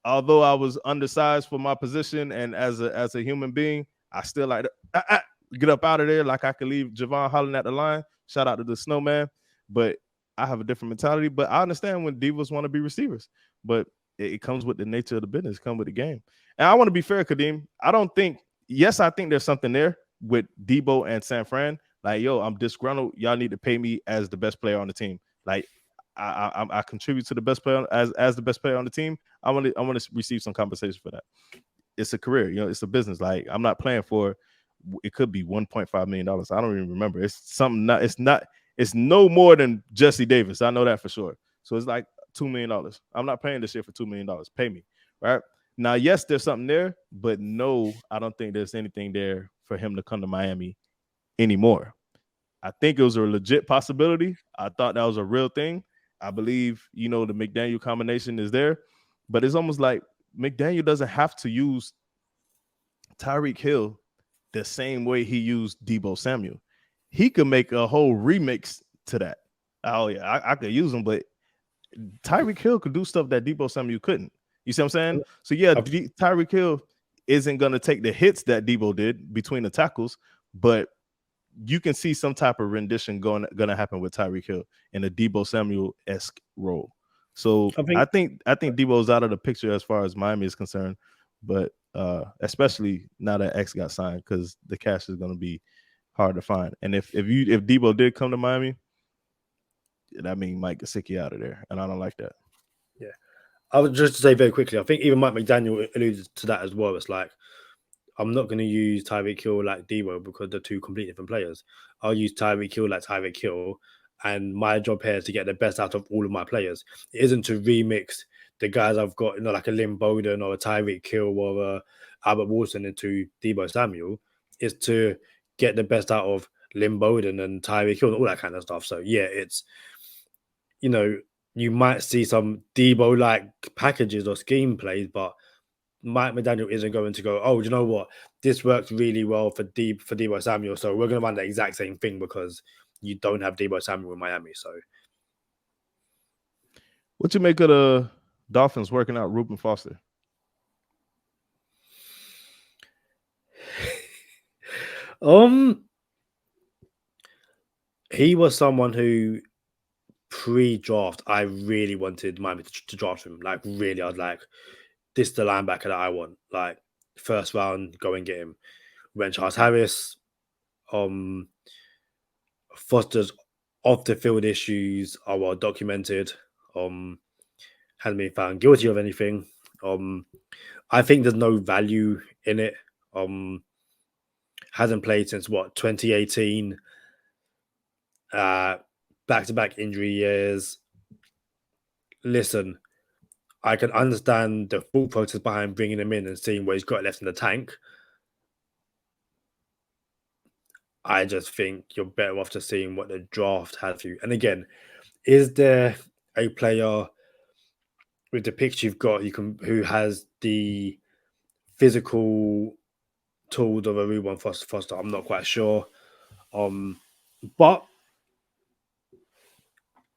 Although I was undersized for my position and as a human being, I still like to get up out of there like I could leave Javon Holland at the line. Shout out to the snowman. But I have a different mentality. But I understand when divas want to be receivers. But it comes with the nature of the business, come with the game. And I want to be fair, Kadeem. I think there's something there with Debo and San Fran. Like, yo, I'm disgruntled. Y'all need to pay me as the best player on the team. Like, I contribute to the best player as the best player on the team. I want to receive some compensation for that. It's a career, it's a business. Like, I'm not playing for. It could be $1.5 million. I don't even remember. It's something. It's no more than Jesse Davis. I know that for sure. So it's like $2 million. I'm not paying this year for $2 million. Pay me, right? Now, yes, there's something there, but no, I don't think there's anything there for him to come to Miami anymore. I think it was a legit possibility. I thought that was a real thing. I believe, the McDaniel combination is there, but it's almost like McDaniel doesn't have to use Tyreek Hill the same way he used Debo Samuel. He could make a whole remix to that. Oh, yeah, I could use him, but Tyreek Hill could do stuff that Debo Samuel couldn't. You see what I'm saying? So, yeah, Tyreek Hill isn't going to take the hits that Debo did between the tackles, but you can see some type of rendition going to happen with Tyreek Hill in a Debo Samuel-esque role. So I think Debo's out of the picture as far as Miami is concerned, but especially now that X got signed, because the cash is going to be hard to find. And if Debo did come to Miami, that means Mike Gesicki out of there, and I don't like that. Yeah, I would just say very quickly. I think even Mike McDaniel alluded to that as well. It's like, I'm not going to use Tyreek Hill like Debo because they're two completely different players. I'll use Tyreek Hill like Tyreek Hill, and my job here is to get the best out of all of my players. It isn't to remix the guys I've got, like a Lynn Bowden or a Tyreek Hill or a Albert Wilson into Debo Samuel. It's to get the best out of Lynn Bowden and Tyreek Hill and all that kind of stuff. So yeah, it's you might see some Debo like packages or scheme plays, but Mike McDaniel isn't going to go, oh, you know what? This works really well for Debo Samuel, so we're going to run the exact same thing because you don't have Debo Samuel in Miami. So, what you make of the Dolphins working out Reuben Foster? He was someone who pre-draft I really wanted Miami to draft him. Like, really, I was like, this is the linebacker that I want. Like, first round, go and get him. When Charles Harris, Foster's off the field issues are well documented. Hasn't been found guilty of anything. I think there's no value in it. Hasn't played since 2018. Back-to-back injury years. Listen, I can understand the thought process behind bringing him in and seeing what he's got left in the tank. I just think you're better off just seeing what the draft has for you. And again, is there a player with the picture you've got who has the physical tools of a Reuben Foster? I'm not quite sure. But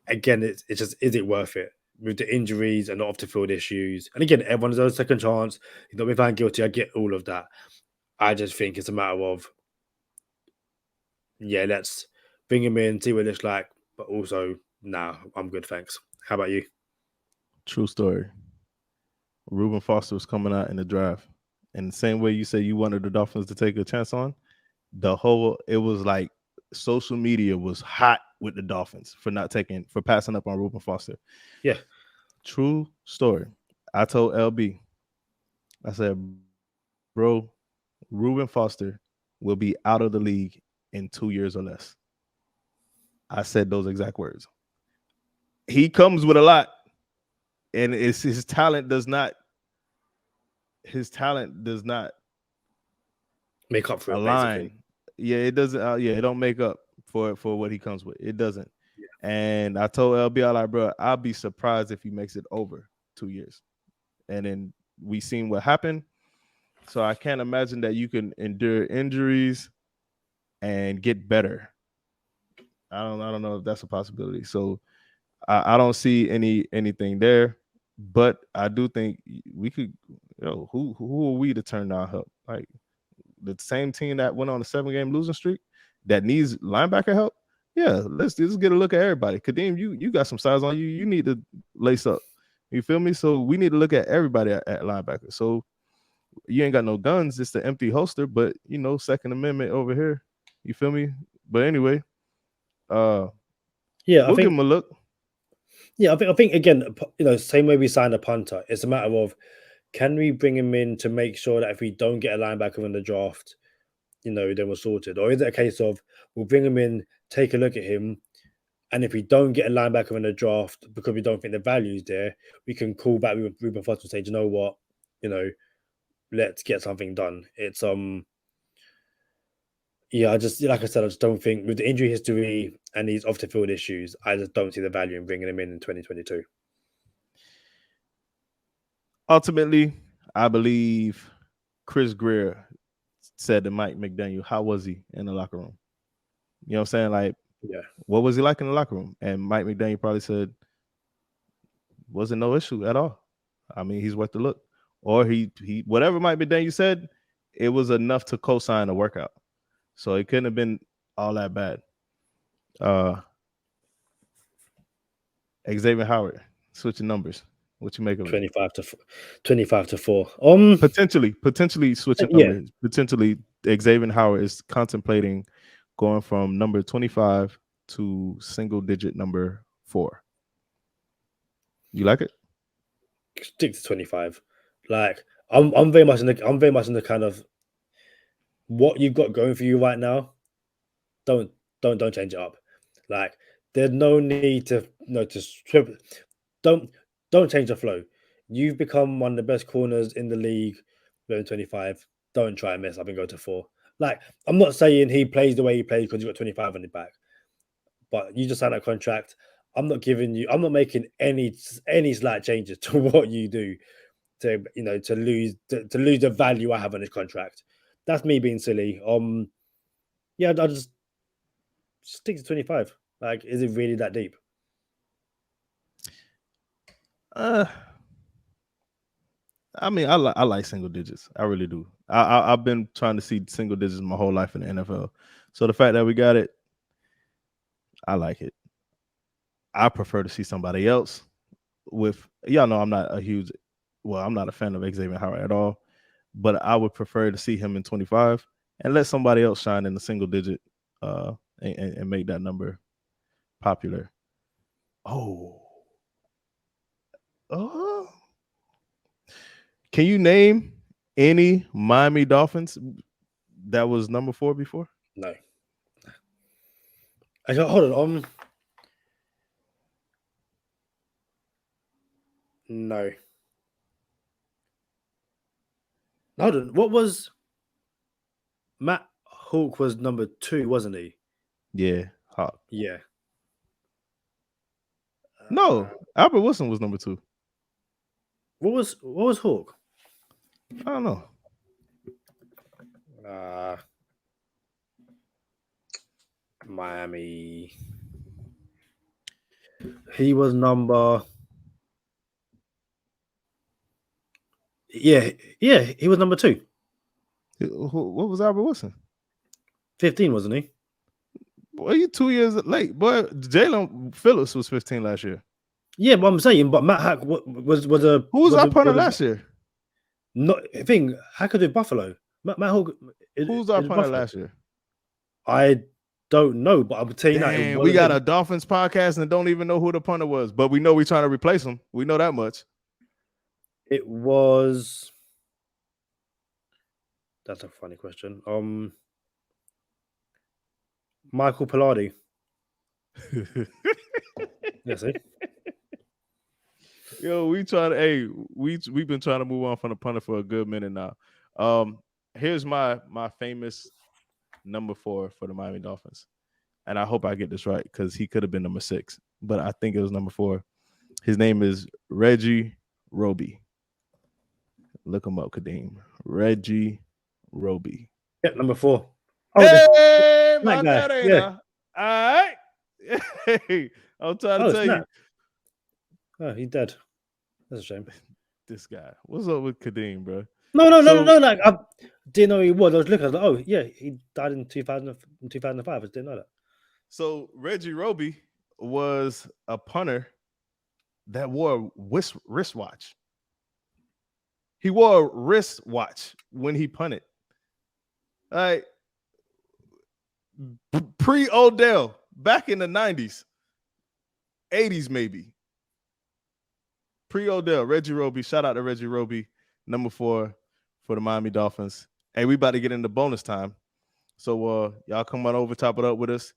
again, it's just, is it worth it? With the injuries and the off the field issues. And again, everyone has a second chance. He's not been found guilty. I get all of that. I just think it's a matter of, let's bring him in, see what it looks like, but also Nah, I'm good, thanks. How about you? True story. Reuben Foster was coming out in the draft. And the same way you say you wanted the Dolphins to take a chance on, it was like social media was hot with the Dolphins for passing up on Reuben Foster. Yeah. True story. I told LB, I said, bro, Reuben Foster will be out of the league in 2 years or less. I said those exact words. He comes with a lot, and it's his talent does not Make up for it, align. basically. Yeah, it doesn't. It don't make up for what he comes with. It doesn't. Yeah. And I told LB, I like, bro, I'll be surprised if he makes it over 2 years. And then we seen what happened. So I can't imagine that you can endure injuries and get better. I don't know if that's a possibility. So I don't see anything there. But I do think we could. Who are we to turn down help? Like the same team that went on a 7-game losing streak that needs linebacker help. Yeah, let's get a look at everybody. Kadeem, you got some size on you. You need to lace up. You feel me? So we need to look at everybody at linebacker. So you ain't got no guns, it's the empty holster, but Second Amendment over here. You feel me? But anyway, Yeah, we'll give him a look. Yeah, I think again, same way we signed a punter. It's a matter of can we bring him in to make sure that if we don't get a linebacker in the draft, then we're sorted, or is it a case of we'll bring him in, take a look at him, and if we don't get a linebacker in the draft because we don't think the value's there, we can call back Reuben Foster and say, do you know what, let's get something done. It's yeah, I just like I said, I just don't think with the injury history and these off the field issues, I just don't see the value in bringing him in 2022. Ultimately, I believe Chris Greer said to Mike McDaniel, how was he in the locker room? You know what I'm saying? Like, yeah, what was he like in the locker room? And Mike McDaniel probably said, wasn't no issue at all. I mean, he's worth the look. Or he whatever Mike McDaniel said, it was enough to co-sign a workout. So it couldn't have been all that bad. Xavier Howard, switching numbers. What you make of it? 25 to 4. Potentially switching numbers. Potentially Xavier Howard is contemplating going from number 25 to single digit number 4. You like it? Stick to 25. Like I'm very much in the kind of what you've got going for you right now. Don't change it up. Like there's no need to don't change the flow. You've become one of the best corners in the league. 25. Don't try and mess up and go to 4. Like I'm not saying he plays the way he plays because you got 25 on the back, but you just signed a contract. I'm not making any slight changes to what you do to lose the value I have on this contract. That's me being silly. Yeah, I'll just stick to 25. Like, is it really that deep? I mean, I like single digits. I really do. I've been trying to see single digits my whole life in the NFL. So the fact that we got it, I like it. I prefer to see somebody else with, y'all know I'm not a fan of Xavier Howard at all, but I would prefer to see him in 25 and let somebody else shine in the single digit and make that number popular. Can you name any Miami Dolphins that was number 4 before? No. Hold on. No. Hold on. What was Matt Hawk was number 2, wasn't he? Yeah, Hawk. Yeah. No, Albert Wilson was number 2. What was Hawk? I don't know. Miami. He was number. Yeah, he was number 2. What was Albert Wilson? 15, wasn't he? Boy, you 2 years late. Boy, Jalen Phillips was 15 last year. Yeah, but I'm saying, but Matt Hack was a Who was our punter last year? Not thing Hacker did Buffalo. Matt Hogg Who's our punter last year? I don't know, but I would tell you that we got a Dolphins podcast and don't even know who the punter was, but we know we're trying to replace him. We know that much. It was. That's a funny question. Michael Pilardi. Yes, Yo, we've been trying to move on from the punter for a good minute now. Here's my famous number 4 for the Miami Dolphins, and I hope I get this right because he could have been number 6, but I think it was number 4. His name is Reggie Roby. Look him up, Kadeem. Reggie Roby. Yeah, number 4. Oh, hey, my guy. God, yeah. All right. Hey, I'm trying to tell you. Oh, he's dead. That's a shame. This guy. What's up with Kadeem, bro? No. Like, I didn't know he was. I was looking. I was like, oh yeah, he died in 2005. I didn't know that. So Reggie Roby was a punter that wore a wristwatch. He wore a wristwatch when he punted. Like pre-Odell, back in the 90s, 80s maybe. Pre-Odell, Reggie Roby. Shout out to Reggie Roby, number 4 for the Miami Dolphins. Hey, we about to get into bonus time. So y'all come on over, top it up with us.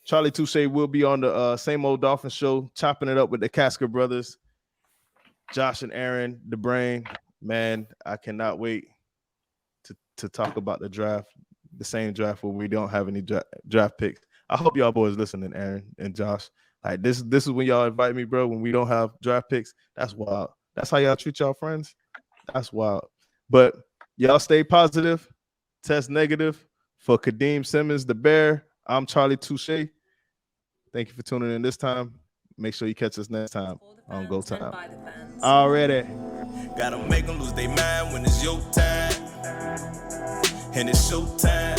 Charlie Touche will be on the same old Dolphins show, chopping it up with the Casca brothers, Josh and Aaron, the brain. Man, I cannot wait to talk about the draft, the same draft where we don't have any draft picks. I hope y'all boys listening, Aaron and Josh. Like this is when y'all invite me, bro, when we don't have draft picks. That's wild. That's how y'all treat y'all friends. That's wild. But y'all stay positive, test negative. For Kadeem Simmons, the Bear, I'm Charlie Touche. Thank you for tuning in this time. Make sure you catch us next time on Go Time. Already. Gotta make them lose their mind when it's your time. And it's show time.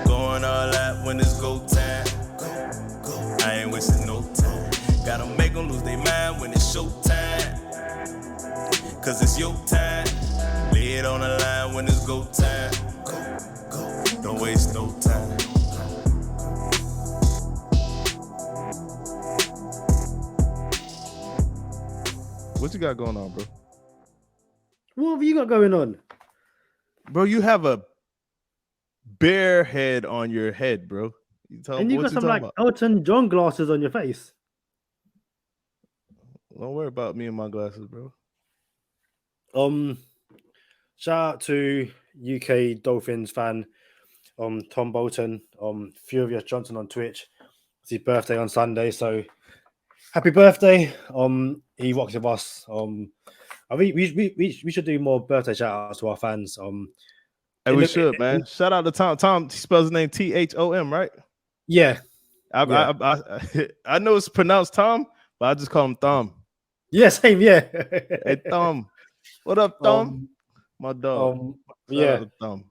Going all out when it's go time. I ain't wasting no time. Gotta make them lose their mind when it's show time. Cause it's your time. Lay it on the line when it's go time. Don't waste no time. What you got going on, bro? What have you got going on? Bro, you have a bear head on your head, bro. And you got some like Elton John glasses on your face. Don't worry about me and my glasses, bro. Shout out to UK Dolphins fan, Tom Bolton, Furious Johnson on Twitch. It's his birthday on Sunday, so happy birthday. He rocks with us. I mean, we should do more birthday shout outs to our fans. And we should, man. Shout out to Tom. Tom, he spells his name Thom, right? Yeah. I know it's pronounced Tom, but I just call him Thom. Yeah, same. Yeah. Hey, Thom. What up, Thom? My dog. Yeah. Thom.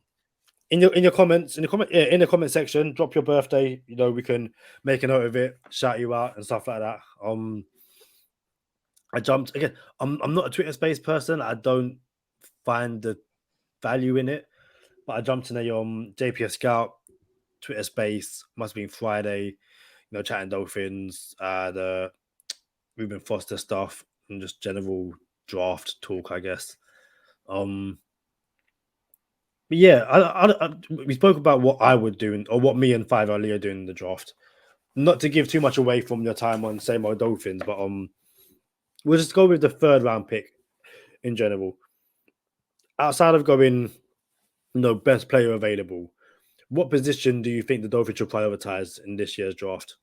In your comments, in the comment section, drop your birthday. You know, we can make a note of it, shout you out and stuff like that. I jumped again. I'm not a Twitter space person. I don't find the value in it, but I jumped in a JPS Scout Twitter space. Must have been Friday. You know, chatting Dolphins, the Ruben Foster stuff, and just general draft talk, I guess. But yeah, we spoke about what I would do or what me and Five Ali are doing in the draft. Not to give too much away from your time on same old Dolphins, but we'll just go with the 3rd round pick in general. Outside of going, best player available, what position do you think the Dolphins should prioritize in this year's draft?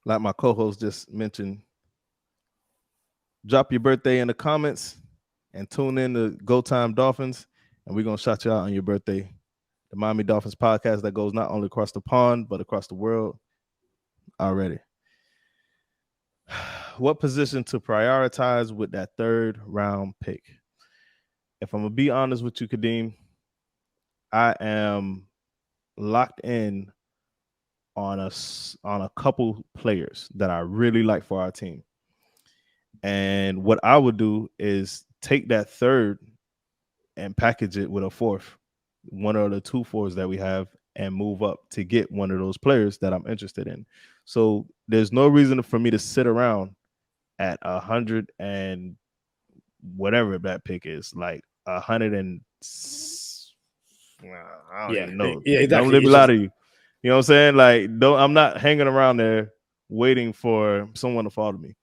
Like my co-host just mentioned, drop your birthday in the comments and tune in to Go Time Dolphins, and we're going to shout you out on your birthday. The Miami Dolphins podcast that goes not only across the pond, but across the world already. What position to prioritize with that 3rd round pick? If I'm going to be honest with you, Kadeem, I am locked in on a couple players that I really like for our team. And what I would do is take that third and package it with a fourth, one of the 2 fours that we have, and move up to get one of those players that I'm interested in. So there's no reason for me to sit around at 100 and whatever that pick is, like 100 and I don't even know. Yeah, exactly. Don't let me lie to you. You know what I'm saying? Like, I'm not hanging around there waiting for someone to fall to me.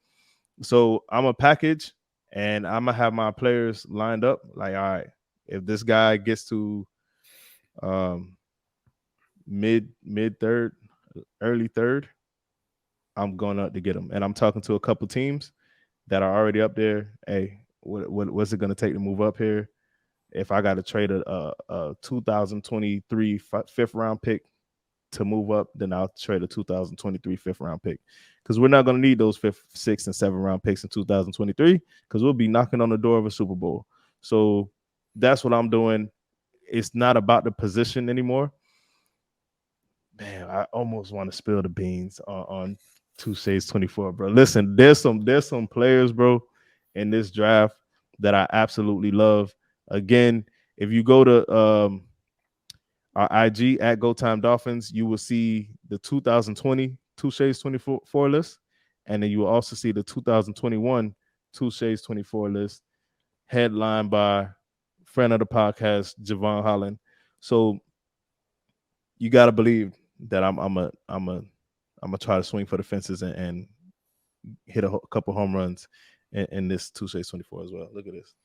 So I'm a package, and I'm gonna have my players lined up. Like, all right, if this guy gets to mid third, early third, I'm going up to get him. And I'm talking to a couple teams that are already up there. Hey, what's it gonna take to move up here? If I got to trade a 2023 fifth round pick to move up, then I'll trade a 2023 fifth round pick, because we're not going to need those 5th, 6th, and 7th round picks in 2023, because we'll be knocking on the door of a Super Bowl. So that's what I'm doing. It's not about the position anymore. Man, I almost want to spill the beans on Touche's 24, bro. Listen, there's some players, bro, in this draft that I absolutely love. Again, if you go to our IG at Go Time Dolphins, you will see the 2020 Touche's 24 list, and then you will also see the 2021 Touche's 24 list, headlined by friend of the podcast Javon Holland. So you got to believe that I'm a try to swing for the fences and hit a couple home runs in this Touche's 24 as well. Look at this.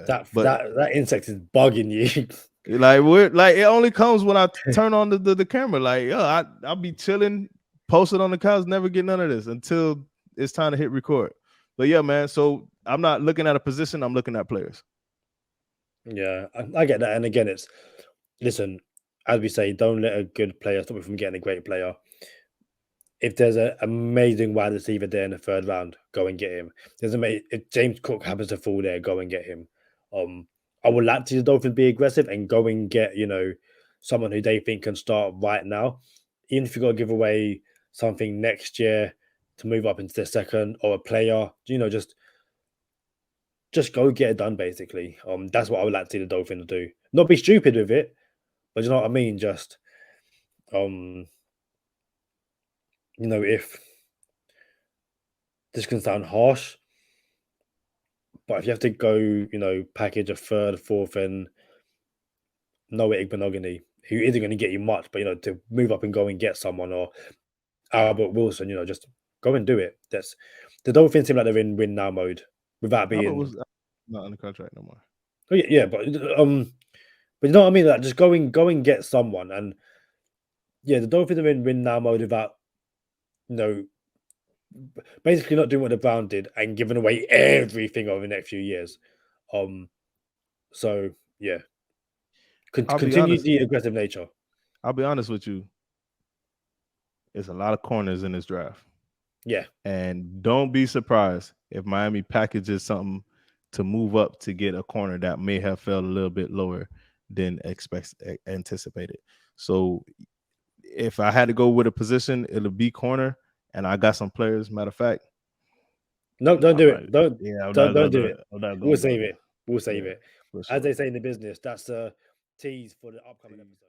That insect is bugging you. Like it only comes when I turn on the camera. Like, yo, I'll be chilling, posted on the couch, never get none of this until it's time to hit record. But yeah, man. So I'm not looking at a position, I'm looking at players. Yeah, I get that. And again, listen, as we say, don't let a good player stop you from getting a great player. If there's an amazing wide receiver there in the 3rd round, go and get him. If James Cook happens to fall there, go and get him. I would like to see the Dolphins be aggressive and go and get, someone who they think can start right now. Even if you got to give away something next year to move up into the 2nd, or a player, just go get it done, basically. That's what I would like to see the Dolphins do. Not be stupid with it, but you know what I mean? Just if this can sound harsh, but if you have to go, package a 3rd, 4th, and Noah Igbenogany, who isn't going to get you much, but to move up and go and get someone, or Albert Wilson, just go and do it. That's the Dolphins seem like they're in win now mode without being. Albert was not under contract no more. Oh yeah, but you know what I mean. Like, just go and get someone, and yeah, the Dolphins are in win now mode without, basically not doing what the Brown did and giving away everything over the next few years. So yeah, continue the aggressive nature. I'll be honest with you. There's a lot of corners in this draft. Yeah, and don't be surprised if Miami packages something to move up to get a corner that may have fell a little bit lower than anticipated. So if I had to go with a position, it'll be corner, and I got some players. Matter of fact, no, don't do it. Don't do it. We'll save it. We'll save it. Sure. As they say in the business, that's a tease for the upcoming episode.